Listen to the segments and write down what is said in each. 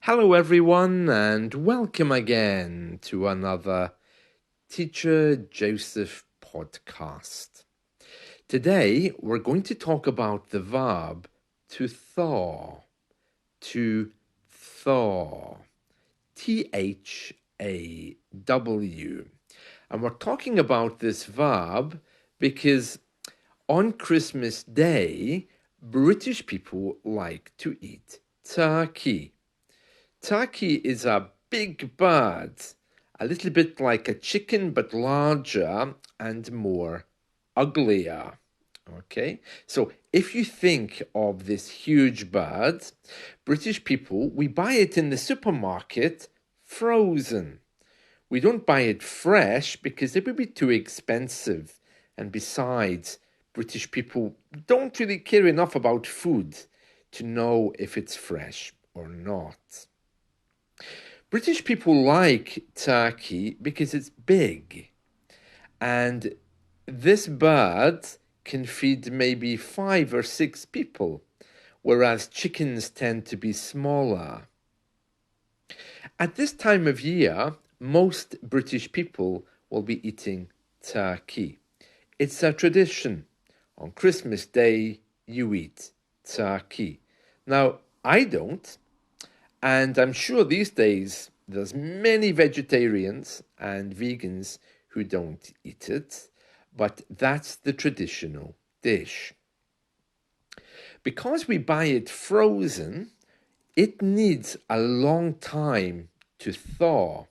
Hello everyone and welcome again to another Teacher Joseph podcast. Today we're going to talk about the verb to thaw, to thaw, T-H-A-W. And we're talking about this verb because on Christmas Day, British people like to eat turkey. Turkey is a big bird, a little bit like a chicken, but larger and more uglier. Okay, so if you think of this huge bird, British people, we buy it in the supermarket frozen. We don't buy it fresh because it would be too expensive. And besides, British people don't really care enough about food to know if it's fresh or not. British people like turkey because it's big, and this bird can feed maybe 5 or 6 people, whereas chickens tend to be smaller. At this time of year, most British people will be eating turkey. It's a tradition. On Christmas Day, you eat turkey. Now, I don't. And I'm sure these days there's many vegetarians and vegans who don't eat it, but that's the traditional dish. Because we buy it frozen, it needs a long time to thaw.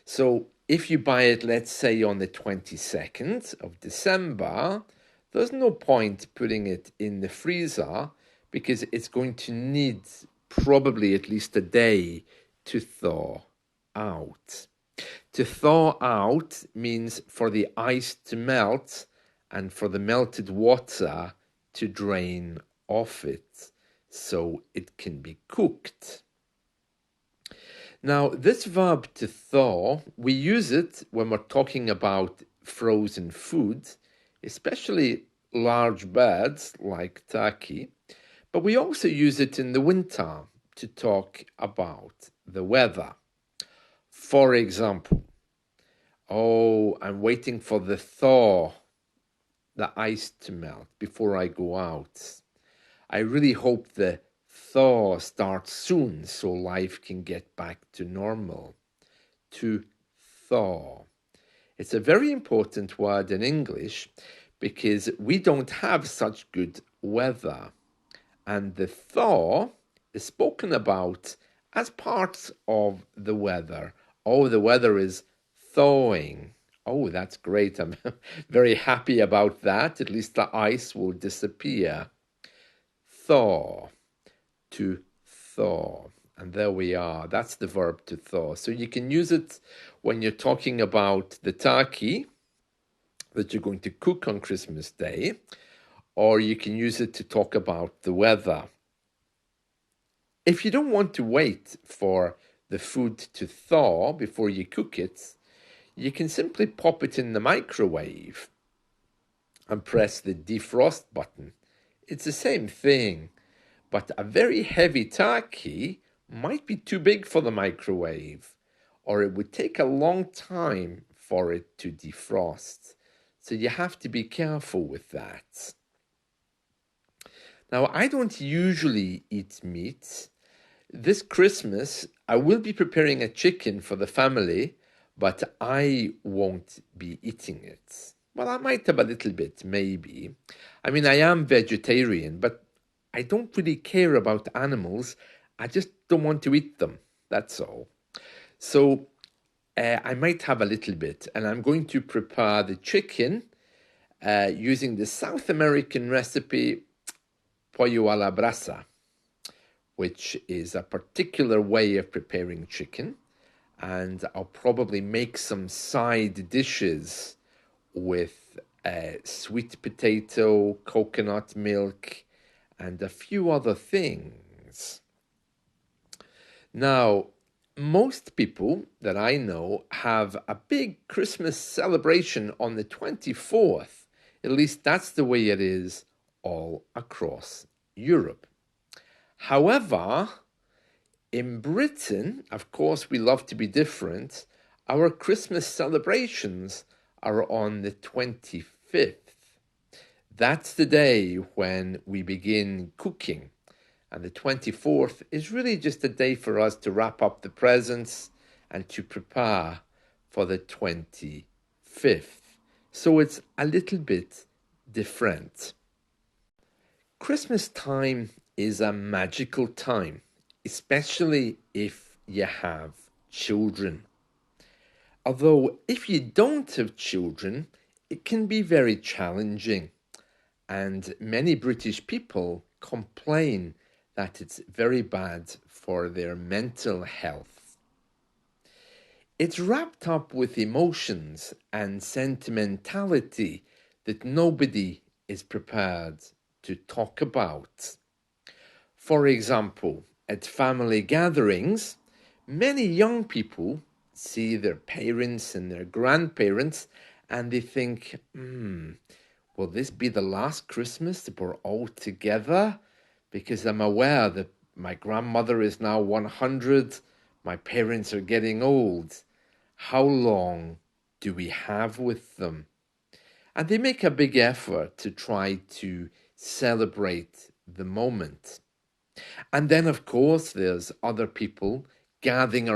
So if you buy it, let's say on the 22nd of December, there's no point putting it in the freezer because it's going to need probably at least a day to thaw out. To thaw out means for the ice to melt and for the melted water to drain off it so it can be cooked. Now, this verb to thaw, we use it when we're talking about frozen food, especially large birds like turkey. But we also use it in the winter to talk about the weather. For example, I'm waiting for the thaw, the ice to melt before I go out. I really hope the thaw starts soon so life can get back to normal. To thaw. It's a very important word in English because we don't have such good weather. And the thaw is spoken about as part of the weather. Oh, the weather is thawing. Oh, that's great. I'm very happy about that. At least the ice will disappear. Thaw, to thaw. And there we are. That's the verb to thaw. So you can use it when you're talking about the turkey that you're going to cook on Christmas Day, or you can use it to talk about the weather. If you don't want to wait for the food to thaw before you cook it, you can simply pop it in the microwave and press the defrost button. It's the same thing, but a very heavy turkey might be too big for the microwave, or it would take a long time for it to defrost. So you have to be careful with that. Now, I don't usually eat meat. This Christmas, I will be preparing a chicken for the family, but I won't be eating it. Well, I might have a little bit, maybe. I mean, I am vegetarian, but I don't really care about animals. I just don't want to eat them. That's all. So I might have a little bit, and I'm going to prepare the chicken using the South American recipe pollo a la brasa, which is a particular way of preparing chicken. And I'll probably make some side dishes with sweet potato, coconut milk, and a few other things. Now, most people that I know have a big Christmas celebration on the 24th. At least that's the way it is all across Europe. However, In Britain, of course, we love to be different. Our Christmas celebrations are on the 25th. That's the day when we begin cooking. And the 24th is really just a day for us to wrap up the presents and to prepare for the 25th. So it's a little bit different. Christmas time is a magical time, especially if you have children. Although if you don't have children, it can be very challenging. And many British people complain that it's very bad for their mental health. It's wrapped up with emotions and sentimentality that nobody is prepared to talk about. For example, at family gatherings, many young people see their parents and their grandparents and they think, will this be the last Christmas that we're all together? Because I'm aware that my grandmother is now 100, my parents are getting old. How long do we have with them? And they make a big effort to try to celebrate the moment. And then, of course, there's other people gathering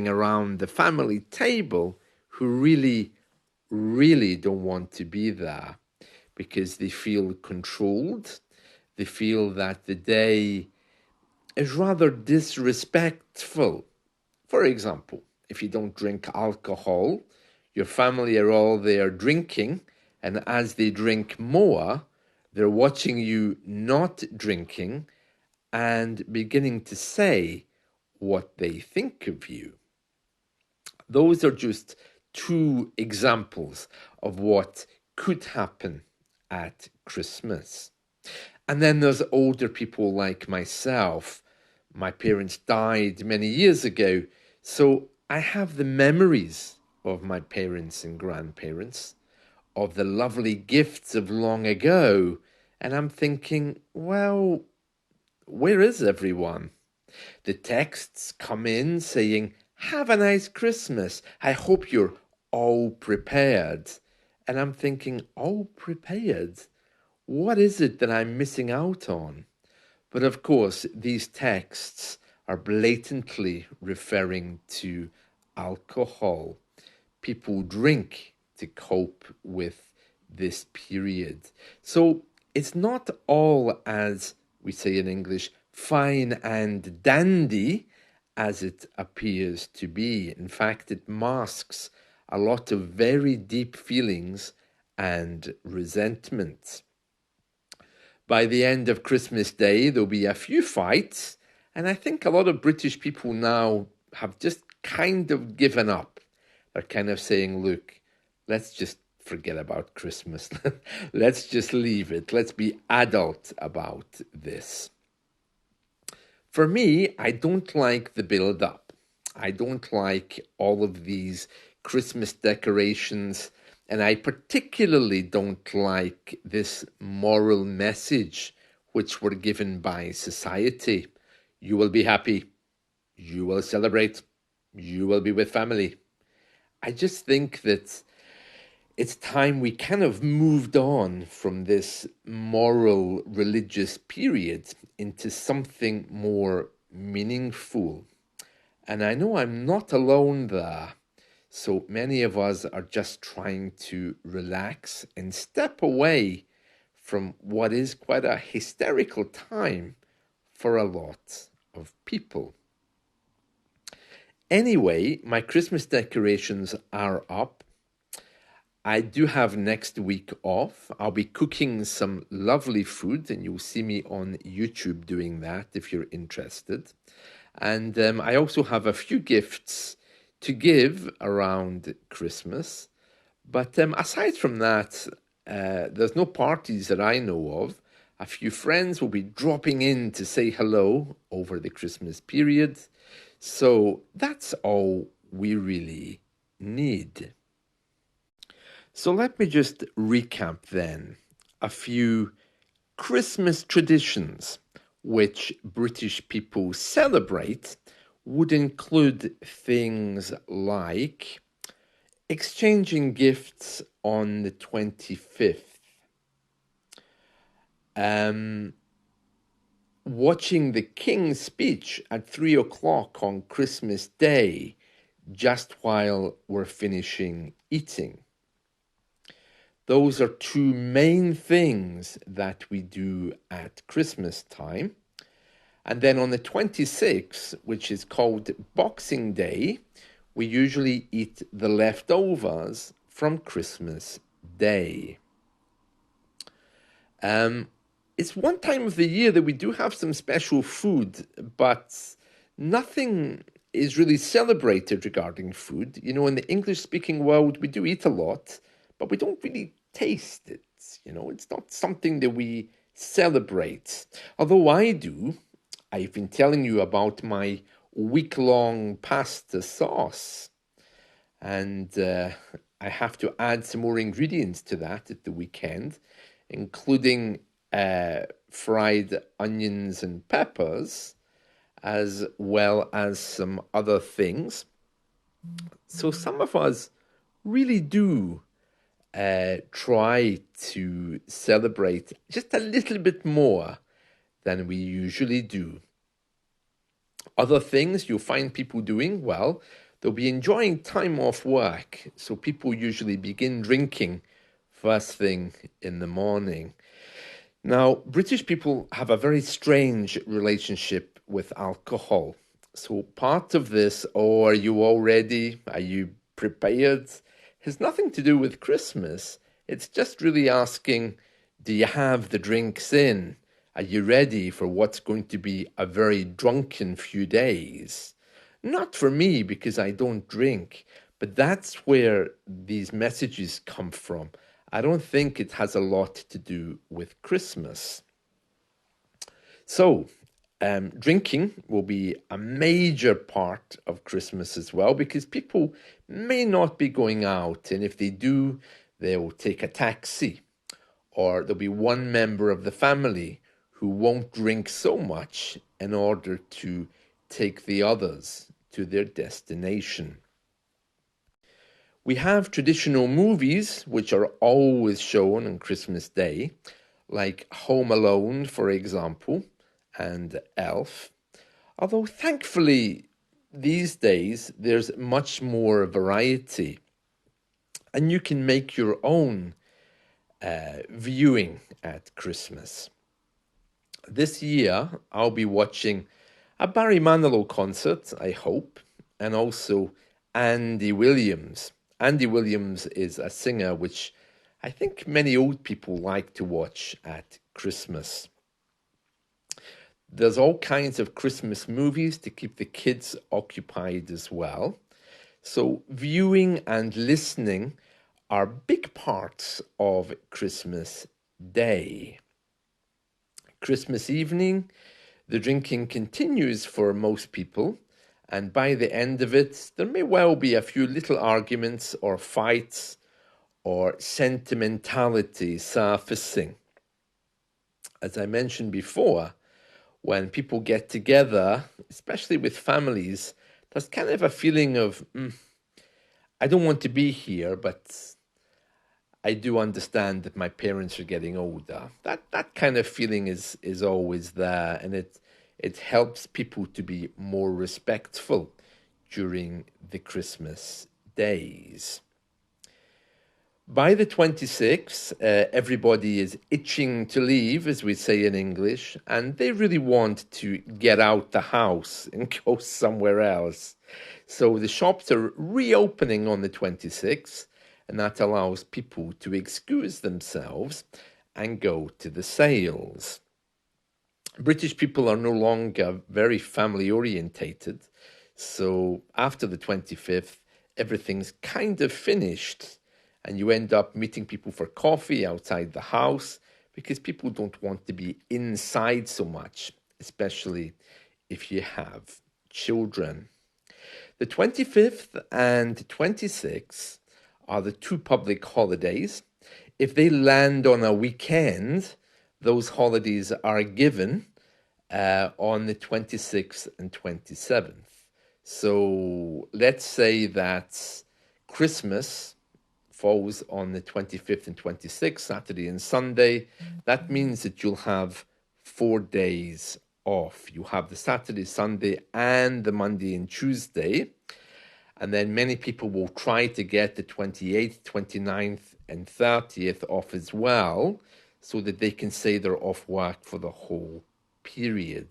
around the family table who really don't want to be there because they feel controlled. They feel that the day is rather disrespectful. For example, if you don't drink alcohol, your family are all there drinking, and as they drink more, they're watching you not drinking and beginning to say what they think of you. Those are just two examples of what could happen at Christmas. And then there's older people like myself. My parents died many years ago, so I have the memories of my parents and grandparents, of the lovely gifts of long ago, and I'm thinking, well, where is everyone? The texts come in saying, have a nice Christmas. I hope you're all prepared. And I'm thinking, all prepared? What is it that I'm missing out on? But of course, these texts are blatantly referring to alcohol. People drink to cope with this period. So it's not all, as we say in English, fine and dandy as it appears to be. In fact, it masks a lot of very deep feelings and resentment. By the end of Christmas Day, there'll be a few fights, and I think a lot of British people now have just kind of given up. They're kind of saying, look, let's just forget about Christmas. Let's just leave it. Let's be adult about this. For me, I don't like the build-up. I don't like all of these Christmas decorations, and I particularly don't like this moral message which we're given by society. You will be happy. You will celebrate. You will be with family. I just think that it's time we kind of moved on from this moral religious period into something more meaningful. And I know I'm not alone there. So many of us are just trying to relax and step away from what is quite a hysterical time for a lot of people. Anyway, my Christmas decorations are up. I do have next week off. I'll be cooking some lovely food, and you'll see me on YouTube doing that if you're interested. And I also have a few gifts to give around Christmas. But aside from that, there's no parties that I know of. A few friends will be dropping in to say hello over the Christmas period. So that's all we really need. So let me just recap then a few Christmas traditions. which British people celebrate, would include things like exchanging gifts on the 25th, watching the King's speech at 3 o'clock on Christmas Day, just while we're finishing eating. Those are two main things that we do at Christmas time. And then on the 26th, which is called Boxing Day, we usually eat the leftovers from Christmas Day. It's one time of the year that we do have some special food, but nothing is really celebrated regarding food. You know, in the English-speaking world, we do eat a lot, but we don't really taste it. You know, it's not something that we celebrate. Although I do. I've been telling you about my week-long pasta sauce. And I have to add some more ingredients to that at the weekend, including fried onions and peppers, as well as some other things. So some of us really do try to celebrate just a little bit more than we usually do. Other things you'll find people doing, well, they'll be enjoying time off work. So people usually begin drinking first thing in the morning. Now, British people have a very strange relationship with alcohol. So part of this, oh, are you all ready? Are you prepared? Has nothing to do with Christmas. It's just really asking, do you have the drinks in? Are you ready for what's going to be a very drunken few days? Not for me, because I don't drink, but that's where these messages come from. I don't think it has a lot to do with Christmas. So, drinking will be a major part of Christmas as well, because people may not be going out, and if they do, they'll take a taxi, or there'll be one member of the family who won't drink so much in order to take the others to their destination. We have traditional movies which are always shown on Christmas Day, like Home Alone, for example, and Elf. Although thankfully these days there's much more variety, and you can make your own viewing at Christmas. This year I'll be watching a Barry Manilow concert, I hope, and also Andy Williams. Andy Williams is a singer which I think many old people like to watch at Christmas. There's all kinds of Christmas movies to keep the kids occupied as well. So viewing and listening are big parts of Christmas Day. Christmas evening, the drinking continues for most people, and by the end of it, there may well be a few little arguments or fights or sentimentality surfacing. As I mentioned before, when people get together, especially with families, there's kind of a feeling of, I don't want to be here, but I do understand that my parents are getting older. That kind of feeling is always there, and it helps people to be more respectful during the Christmas days. By the 26th, everybody is itching to leave, as we say in English, and they really want to get out the house and go somewhere else. So the shops are reopening on the 26th, and that allows people to excuse themselves and go to the sales. British people are no longer very family orientated, so after the 25th, everything's kind of finished, and you end up meeting people for coffee outside the house because people don't want to be inside so much, especially if you have children. The 25th and 26th are the two public holidays. If they land on a weekend, those holidays are given on the 26th and 27th. So let's say that Christmas falls on the 25th and 26th, Saturday and Sunday. That means that you'll have 4 days off. You have the Saturday, Sunday, and the Monday and Tuesday. And then many people will try to get the 28th, 29th, and 30th off as well, so that they can say they're off work for the whole period.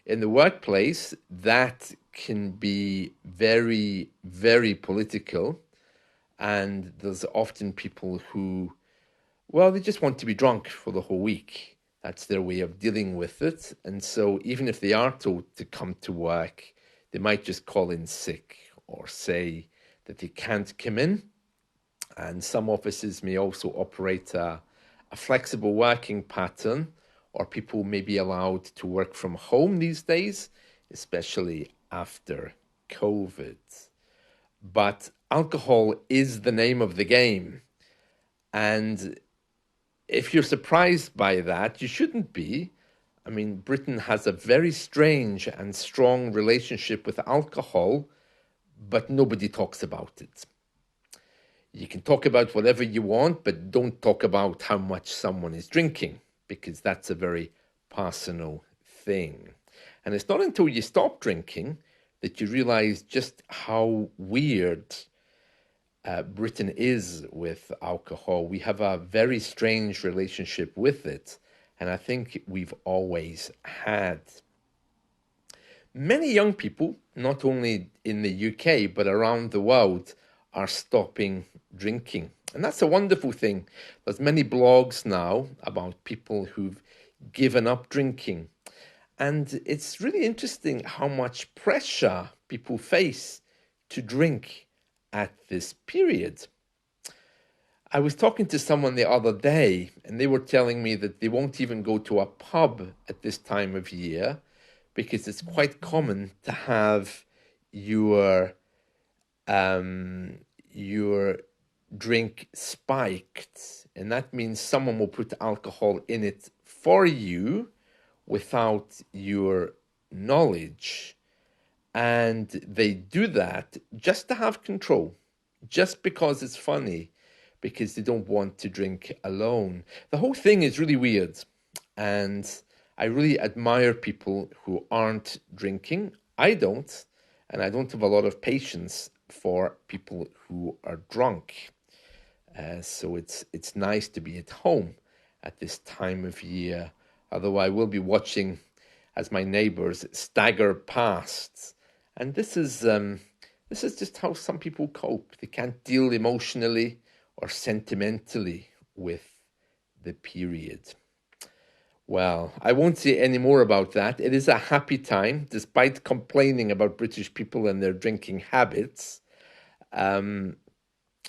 In the workplace, that can be very, very political. And there's often people who, well, they just want to be drunk for the whole week. That's their way of dealing with it. And so even if they are told to come to work, they might just call in sick or say that they can't come in. And some offices may also operate a flexible working pattern, or people may be allowed to work from home these days, especially after COVID. But alcohol is the name of the game. And if you're surprised by that, you shouldn't be. I mean, Britain has a very strange and strong relationship with alcohol, but nobody talks about it. You can talk about whatever you want, but don't talk about how much someone is drinking, because that's a very personal thing. And it's not until you stop drinking that you realize just how weird Britain is with alcohol. We have a very strange relationship with it, and I think we've always had. Many young people, not only in the UK, but around the world, are stopping drinking. And that's a wonderful thing. There's many blogs now about people who've given up drinking. And it's really interesting how much pressure people face to drink at this period. I was talking to someone the other day, and they were telling me that they won't even go to a pub at this time of year because it's quite common to have your drink spiked, and that means someone will put alcohol in it for you without your knowledge, and they do that just to have control, just because it's funny, because they don't want to drink alone. The whole thing is really weird, and I really admire people who aren't drinking. I don't, and I don't have a lot of patience for people who are drunk. So it's nice to be at home at this time of year. Although I will be watching as my neighbours stagger past, and this is just how some people cope. They can't deal emotionally or sentimentally with the period. Well, I won't say any more about that. It is a happy time, despite complaining about British people and their drinking habits.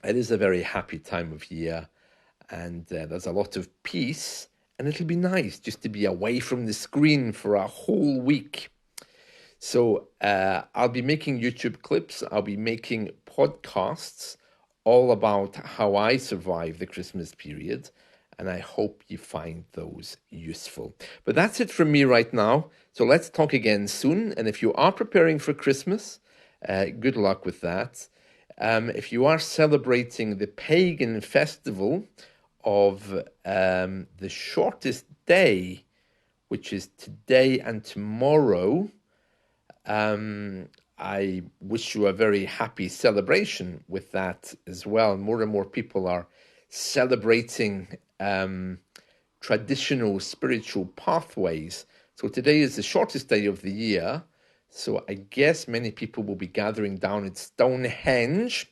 It is a very happy time of year, and there's a lot of peace, and it'll be nice just to be away from the screen for a whole week. So I'll be making YouTube clips, I'll be making podcasts all about how I survive the Christmas period, and I hope you find those useful. But that's it from me right now. So let's talk again soon. And if you are preparing for Christmas, good luck with that. If you are celebrating the pagan festival of the shortest day, which is today and tomorrow, I wish you a very happy celebration with that as well. More and more people are celebrating traditional spiritual pathways. So today is the shortest day of the year. So I guess many people will be gathering down at Stonehenge.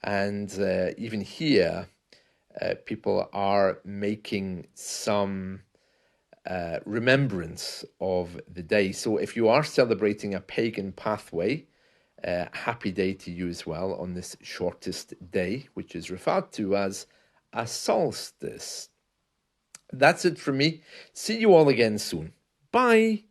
And even here, people are making some remembrance of the day. So if you are celebrating a pagan pathway, happy day to you as well on this shortest day, which is referred to as a solstice. That's it from me. See you all again soon. Bye.